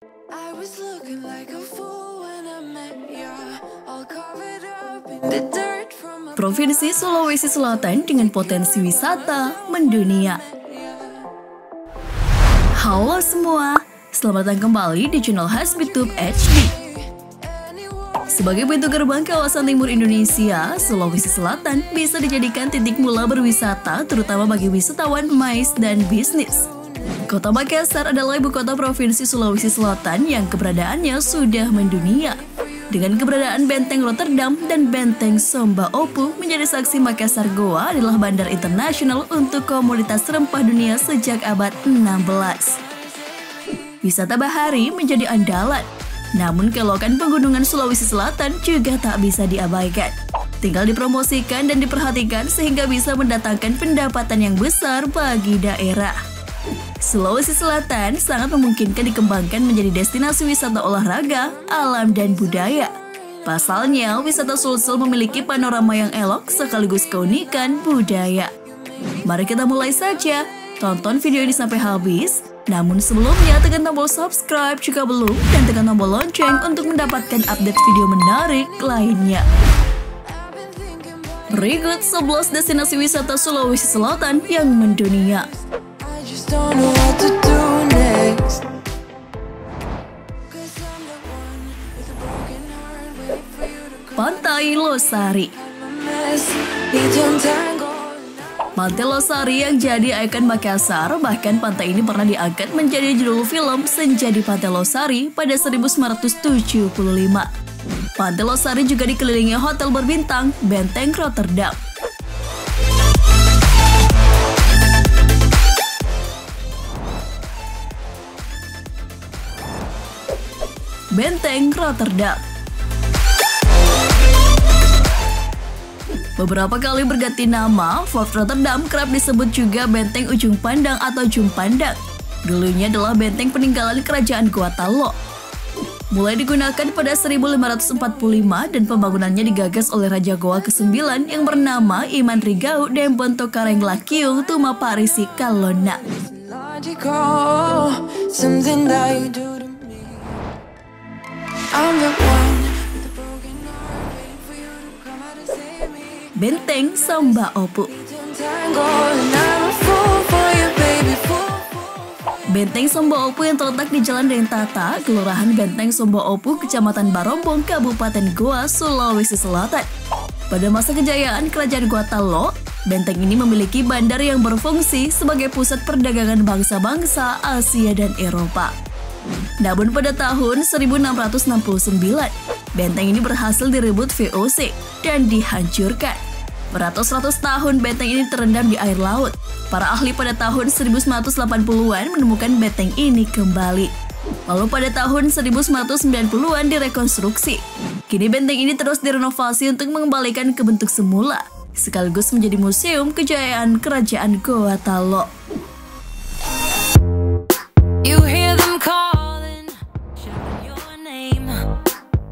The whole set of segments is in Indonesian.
I was looking like a fool when I met ya, all covered up in the dirt from a... Provinsi Sulawesi Selatan dengan potensi wisata mendunia. Halo semua, selamat datang kembali di channel Hasbitube HD. Sebagai pintu gerbang kawasan timur Indonesia, Sulawesi Selatan bisa dijadikan titik mula berwisata terutama bagi wisatawan mais dan bisnis. Kota Makassar adalah ibu kota Provinsi Sulawesi Selatan yang keberadaannya sudah mendunia. Dengan keberadaan Benteng Rotterdam dan Benteng Somba Opu menjadi saksi Makassar Goa adalah bandar internasional untuk komoditas rempah dunia sejak abad 16. Wisata bahari menjadi andalan, namun kelokan pegunungan Sulawesi Selatan juga tak bisa diabaikan. Tinggal dipromosikan dan diperhatikan sehingga bisa mendatangkan pendapatan yang besar bagi daerah. Sulawesi Selatan sangat memungkinkan dikembangkan menjadi destinasi wisata olahraga, alam, dan budaya. Pasalnya, wisata Sulsel memiliki panorama yang elok sekaligus keunikan budaya. Mari kita mulai saja, tonton video ini sampai habis. Namun sebelumnya, tekan tombol subscribe jika belum, dan tekan tombol lonceng untuk mendapatkan update video menarik lainnya. Berikut 11 destinasi wisata Sulawesi Selatan yang mendunia. Don't know what to do next. Pantai Losari. Pantai Losari yang jadi ikon Makassar, bahkan pantai ini pernah diangkat menjadi judul film Senja di Pantai Losari pada 1975. Pantai Losari juga dikelilingi hotel berbintang Benteng Rotterdam. Benteng Rotterdam. Beberapa kali berganti nama, Fort Rotterdam kerap disebut juga Benteng Ujung Pandang atau Jung Pandang. Dulunya adalah benteng peninggalan kerajaan Goa Talok. Mulai digunakan pada 1545 dan pembangunannya digagas oleh Raja Goa ke-9 yang bernama Iman Rigau Demponto Kareng Lakiung Tuma Parisi Kalona. Something that you do to me. I'm the one with the broken heart, waiting for you to come out and save me. Benteng Somba Opu. Benteng Somba Opu yang terletak di Jalan Dentata, Kelurahan Benteng Somba Opu, Kecamatan Barombong, Kabupaten Goa, Sulawesi Selatan. Pada masa kejayaan Kerajaan Goa Talok, benteng ini memiliki bandar yang berfungsi sebagai pusat perdagangan bangsa-bangsa Asia dan Eropa. Namun pada tahun 1669, benteng ini berhasil direbut VOC dan dihancurkan. Beratus-ratus tahun benteng ini terendam di air laut. Para ahli pada tahun 1980-an menemukan benteng ini kembali. Lalu pada tahun 1990-an direkonstruksi. Kini benteng ini terus direnovasi untuk mengembalikan ke bentuk semula, sekaligus menjadi museum kejayaan Kerajaan Goa Talok. You hear them calling, shouting your name.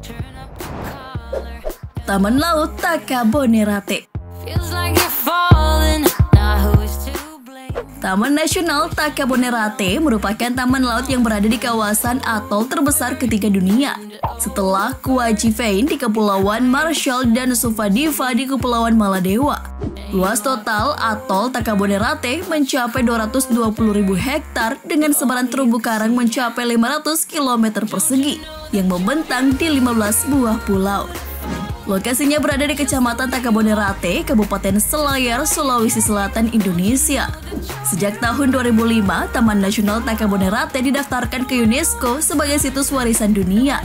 Turn up the collar. Taman Laut Takabonerate. Feels like you're falling. Now who is to blame? Taman Nasional Takabonerate merupakan taman laut yang berada di kawasan atol terbesar ketiga dunia. Setelah Kuajivein di Kepulauan Marshall dan Suvadiva di Kepulauan Maladewa. Luas total atol Takabonerate mencapai 220.000 hektar dengan sebaran terumbu karang mencapai 500 km persegi yang membentang di 15 buah pulau. Lokasinya berada di Kecamatan Takabonerate, Kabupaten Selayar, Sulawesi Selatan, Indonesia. Sejak tahun 2005, Taman Nasional Takabonerate didaftarkan ke UNESCO sebagai situs warisan dunia.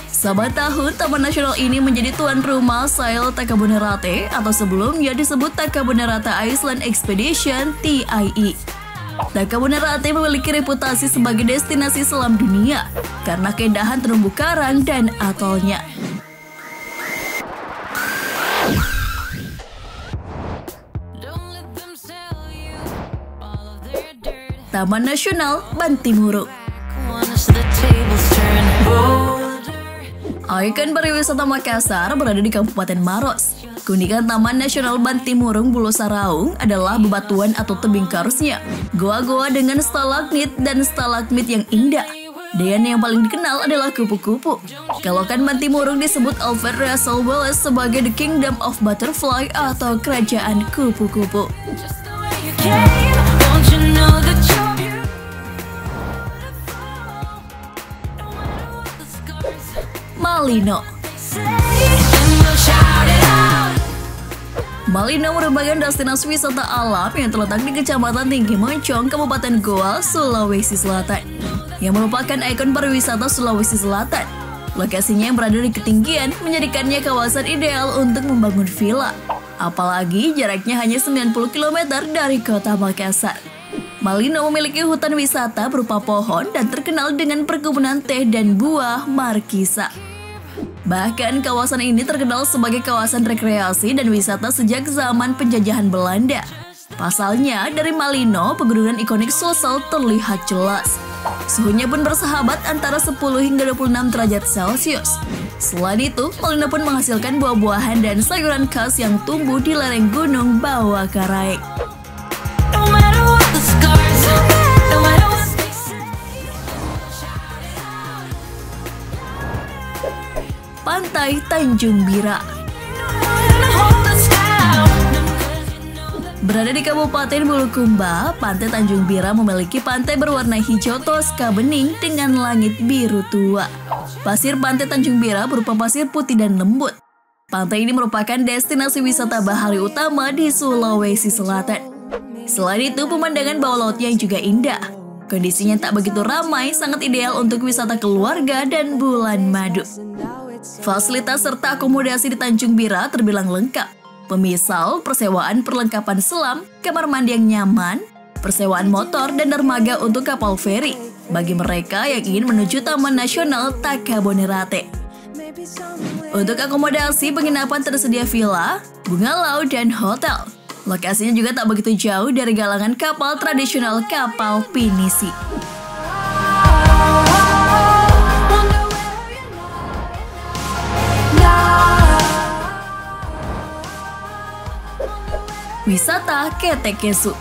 Selama tahun, Taman Nasional ini menjadi tuan rumah Sail Takabonerate atau sebelumnya disebut Takabonerate Island Expedition (TIE). Takabonerate memiliki reputasi sebagai destinasi selam dunia karena keindahan terumbu karang dan atolnya. Taman Nasional Bantimurung. Ikon pariwisata Makassar berada di Kabupaten Maros. Keunikan Taman Nasional Bantimurung Bulu Saraung adalah bebatuan atau tebing karstnya, goa-goa dengan stalagmit dan stalagmit yang indah. Dan yang paling dikenal adalah kupu-kupu. Kelokan Bantimurung disebut Alfred Russel Wallace sebagai The Kingdom of Butterfly atau kerajaan kupu-kupu. Malino. Malino merupakan destinasi wisata alam yang terletak di Kecamatan Tinggi Moncong, Kabupaten Goa, Sulawesi Selatan, yang merupakan ikon pariwisata Sulawesi Selatan. Lokasinya yang berada di ketinggian menjadikannya kawasan ideal untuk membangun villa. Apalagi jaraknya hanya 90 km dari kota Makassar. Malino memiliki hutan wisata berupa pohon dan terkenal dengan perkebunan teh dan buah markisa. Bahkan kawasan ini terkenal sebagai kawasan rekreasi dan wisata sejak zaman penjajahan Belanda. Pasalnya, dari Malino, pegunungan ikonik Sulsel terlihat jelas. Suhunya pun bersahabat antara 10 hingga 26 derajat Celcius. Selain itu, Malino pun menghasilkan buah-buahan dan sayuran khas yang tumbuh di lereng gunung bawah Karaeng. Pantai Tanjung Bira. Berada di Kabupaten Bulukumba, Pantai Tanjung Bira memiliki pantai berwarna hijau toska bening dengan langit biru tua. Pasir Pantai Tanjung Bira berupa pasir putih dan lembut. Pantai ini merupakan destinasi wisata bahari utama di Sulawesi Selatan. Selain itu, pemandangan bawah lautnya juga indah. Kondisinya tak begitu ramai, sangat ideal untuk wisata keluarga dan bulan madu. Fasilitas serta akomodasi di Tanjung Bira terbilang lengkap. Pemisal, persewaan perlengkapan selam, kamar mandi yang nyaman, persewaan motor, dan dermaga untuk kapal feri bagi mereka yang ingin menuju Taman Nasional Takabonerate. Untuk akomodasi, penginapan tersedia villa, bungalow, dan hotel. Lokasinya juga tak begitu jauh dari galangan kapal tradisional kapal pinisi. Wisata Ketekesu.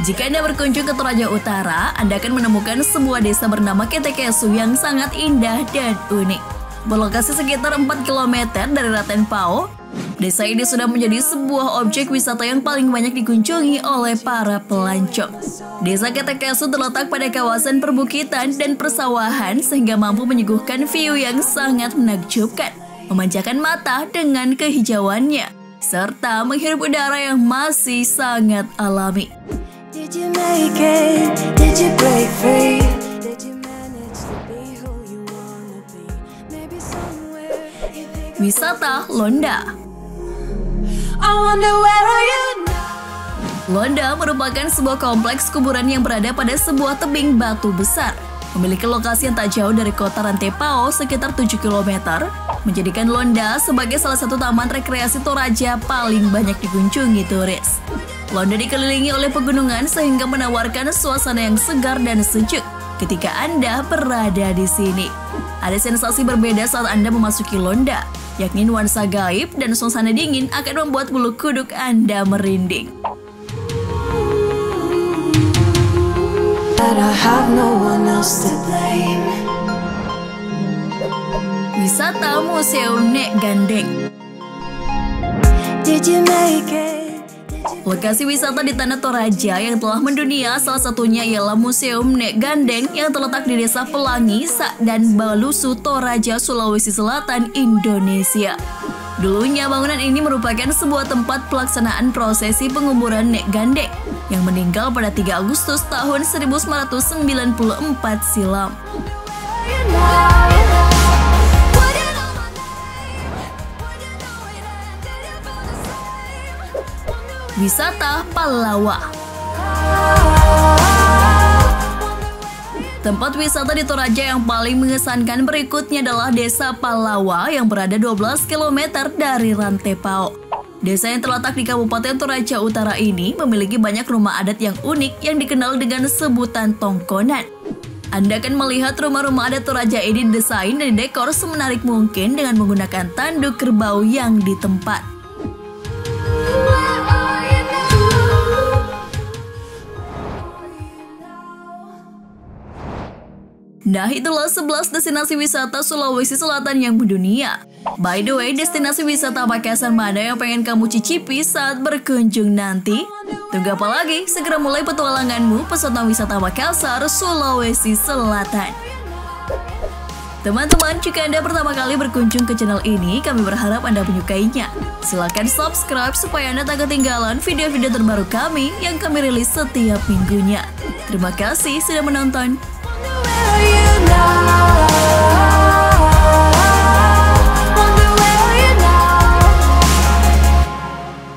Jika Anda berkunjung ke Toraja Utara, Anda akan menemukan sebuah desa bernama Ketekesu yang sangat indah dan unik. Berlokasi sekitar 4 km dari Raten Pao, desa ini sudah menjadi sebuah objek wisata yang paling banyak dikunjungi oleh para pelancong. Desa Ketekesu terletak pada kawasan perbukitan dan persawahan sehingga mampu menyuguhkan view yang sangat menakjubkan, memanjakan mata dengan kehijauannya, serta menghirup udara yang masih sangat alami. Did you make it? Did you break free? Did you manage to be who you wanna be? Maybe somewhere you think Wisata Londa. I wonder where are you now? Londa merupakan sebuah kompleks kuburan yang berada pada sebuah tebing batu besar. Memiliki lokasi yang tak jauh dari kota Rantepao sekitar 7 km, menjadikan Londa sebagai salah satu taman rekreasi Toraja paling banyak dikunjungi turis. Londa dikelilingi oleh pegunungan sehingga menawarkan suasana yang segar dan sejuk ketika Anda berada di sini. Ada sensasi berbeda saat Anda memasuki Londa, yakni nuansa gaib dan suasana dingin akan membuat bulu kuduk Anda merinding. But I have no one else to blame. Wisata Museum Nek Gandeng. Did you make it? Lokasi wisata di Tanah Toraja yang telah mendunia salah satunya ialah Museum Nek Gandeng yang terletak di Desa Pelangi, Sak dan Balusu, Toraja, Sulawesi Selatan, Indonesia. Dulunya bangunan ini merupakan sebuah tempat pelaksanaan prosesi penguburan Nek Gandeng yang meninggal pada 3 Agustus tahun 1994 silam. Wisata Palawa. Tempat wisata di Toraja yang paling mengesankan berikutnya adalah Desa Palawa yang berada 12 km dari Rantepao. Desa yang terletak di Kabupaten Toraja Utara ini memiliki banyak rumah adat yang unik yang dikenal dengan sebutan tongkonan. Anda akan melihat rumah-rumah adat Toraja ini didesain dan didekor semenarik mungkin dengan menggunakan tanduk kerbau yang ditempat. Nah, itulah 11 destinasi wisata Sulawesi Selatan yang mendunia. By the way, destinasi wisata Makassar mana yang pengen kamu cicipi saat berkunjung nanti? Tunggu apa lagi? Segera mulai petualanganmu pesona wisata Makassar, Sulawesi Selatan. Teman-teman, jika Anda pertama kali berkunjung ke channel ini, kami berharap Anda menyukainya. Silahkan subscribe supaya Anda tak ketinggalan video-video terbaru kami yang kami rilis setiap minggunya. Terima kasih sudah menonton. Where are you now?